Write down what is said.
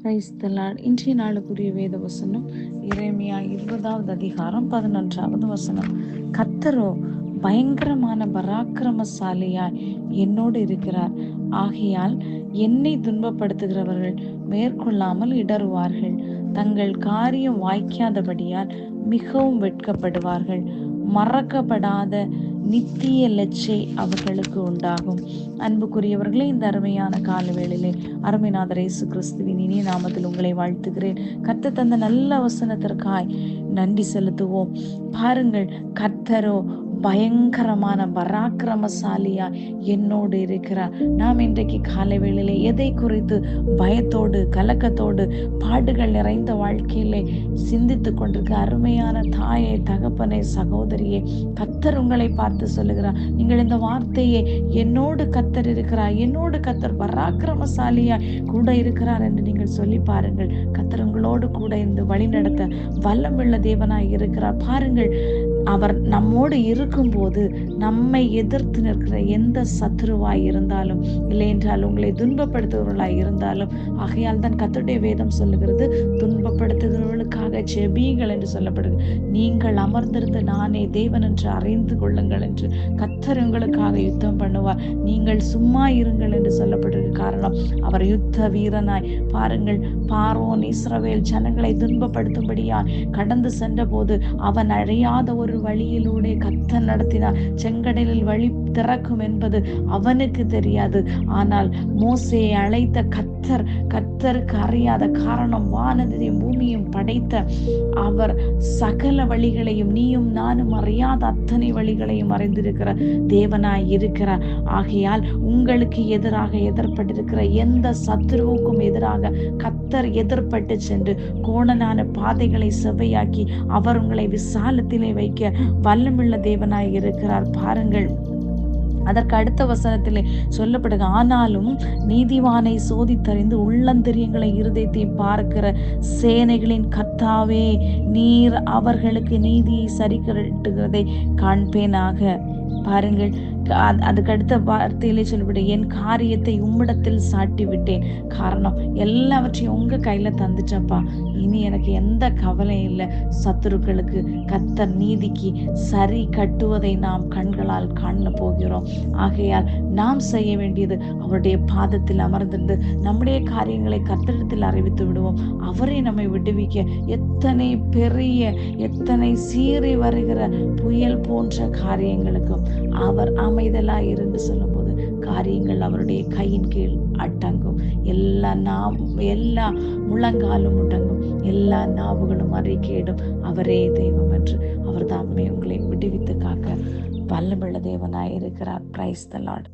Praise the Lord. இன்றைய நாளுக்குரிய வேத வசனம் எரேமியா 20வது அதிகாரம் 11வது வசனம். கர்த்தரோ பயங்கரமான பராக்கிரமசாலியாய் என்னோடு இருக்கிறார். ஆகையால் என்னை துன்பப்படுத்துகிறவர்கள் மேற்கொள்ளாமல் இடறுவார்கள். தங்கள் காரியம் வாய்க்காதபடியால் மிகவும் வெட்கப்படுவார்கள். மறக்கப்படாத நித்திய லட்சை அவர்களுக்கு உண்டாகும். அன்புக்குரியவர்களே, இந்த அருமையான காலவேளையிலே அருமைநாதர் இயேசு கிறிஸ்துவின் இனிய நாமத்தில் உங்களை வாழ்த்துகிறேன். கர்த்தர் தந்த நல்ல வசனத்திற்காய் நன்றி செலுத்துவோம். பாருங்கள், கர்த்தரோ பயங்கரமான பராக்கிரமசாலியா என்னோடு இருக்கிறார். நாம் இன்றைக்கு காலை வேளையிலே எதை குறித்து பயத்தோடு கலக்கத்தோடு பாடுகள் நிறைந்த வாழ்க்கையிலே சிந்தித்து கொண்டிருக்க அருமையான தாயே, தகப்பனே, சகோதரியே, கர்த்தர் உங்களை பார்த்து சொல்லுகிறார். நீங்கள் இந்த வார்த்தையை என்னோடு கர்த்தர் இருக்கிறார், என்னோடு கர்த்தர் பராக்கிரமசாலியா கூட இருக்கிறார் என்று நீங்கள் சொல்லி பாருங்கள். கர்த்தர் உங்களோடு கூட இருந்து வழி நடத்த வல்லமுள்ள தேவனாய் இருக்கிறார். பாருங்கள், அவர் நம்மோடு இருக்கும்போது நம்மை எதிர்த்து நிற்கிற எந்த சத்துருவாய் இருந்தாலும், இல்லை என்றால் உங்களை துன்பப்படுத்துகிறவர்களாய் இருந்தாலும், ஆகையால் தான் கர்த்தருடைய வேதம் சொல்லுகிறது, துன்பப்படுத்துகிறவர்களுக்காக ஜெபியுங்கள் என்று சொல்லப்படுது. நீங்கள் அமர்ந்திருந்து நானே தேவன் என்று அறிந்து கொள்ளுங்கள் என்று கர்த்தர் உங்களுக்காக யுத்தம் பண்ணுவார். நீங்கள் சும்மா இருங்கள் என்று சொல்லப்பட்டிருக்கு. காரணம், அவர் யுத்த வீரனாய். பாருங்கள், பார்வோன் இஸ்ரவேல் ஜனங்களை துன்பப்படுத்தும்படியாய் கடந்து சென்ற போது அவன் அழியாத ஒரு வழியிலூടെ கர்த்தர் நடத்தினார். செங்கடலில் வழி திறக்கும் என்பது அவனுக்கு தெரியாது. ஆனால் மோசேயை அழைத்த கர்த்தருக்கு அறியாத காரணம், வானத்தையும் பூமியும் படைத்த அவர் சகல வழிகளையும் நீயும் நானும் அறியாத அத்தனை வழிகளையும் அறிந்திருக்கிற தேவனாய் இருக்கிறார். ஆகையால் உங்களுக்கு எதிராக எதிர்பட்டிருக்கிற எந்த சத்துருவுக்கும் எதிராக கர்த்தர் எதிர்பட்டு சென்று கோணலான பாதைகளை செவ்வையாக்கி அவர் உங்களை விசாலத்திலே வைக்க வல்லமுள்ள தேவனாய் இருக்கிறார். பாருங்கள், அதற்கு அடுத்த வசனத்திலே சொல்லப்படுக, ஆனாலும் நீதிமானை சோதித்தறிந்து உள்ளந்தரியங்களை இருதயத்தை பார்க்கிற சேனைகளின் கர்த்தாவே, நீர் அவர்களுக்கு நீதியை சரிக்கட்டுகிறதை காண்பேனாக. பாருங்கள், அதுக்கு அடுத்த வார்த்தையிலே சொல்லப்படு, என் காரியத்தை உம்மிடத்தில் சாட்டி விட்டேன். காரணம், எல்லாவற்றையும் உங்க கையில தந்துட்டப்பா, இனி எனக்கு எந்த கவலையும் இல்லை. சத்துருக்களுக்கு கர்த்தர் நீதிக்கு சரி கட்டுவதை நாம் கண்களால் காண போகிறோம். ஆகையால் நாம் செய்ய வேண்டியது அவருடைய பாதத்தில் அமர்ந்திருந்து நம்முடைய காரியங்களை கர்த்தரிடத்தில் அறிவித்து விடுவோம். அவரை நம்மை விடுவிக்க எத்தனை பெரிய, எத்தனை சீறி வருகிற புயல் போன்ற காரியங்களுக்கும் அவர் அமைதலாய் இருந்து சொல்லும்போது காரியங்கள் அவருடைய கையின் கீழ் அடங்கும். எல்லா முழங்காலும் முடங்கும், எல்லா நாவுகளும் அறிக்கையிடும் அவரே தெய்வம் என்று. அவர் தாமே உங்களை விடுவித்து காக்க வல்லமுள்ள தேவனாய் இருக்கிறார். Praise the Lord.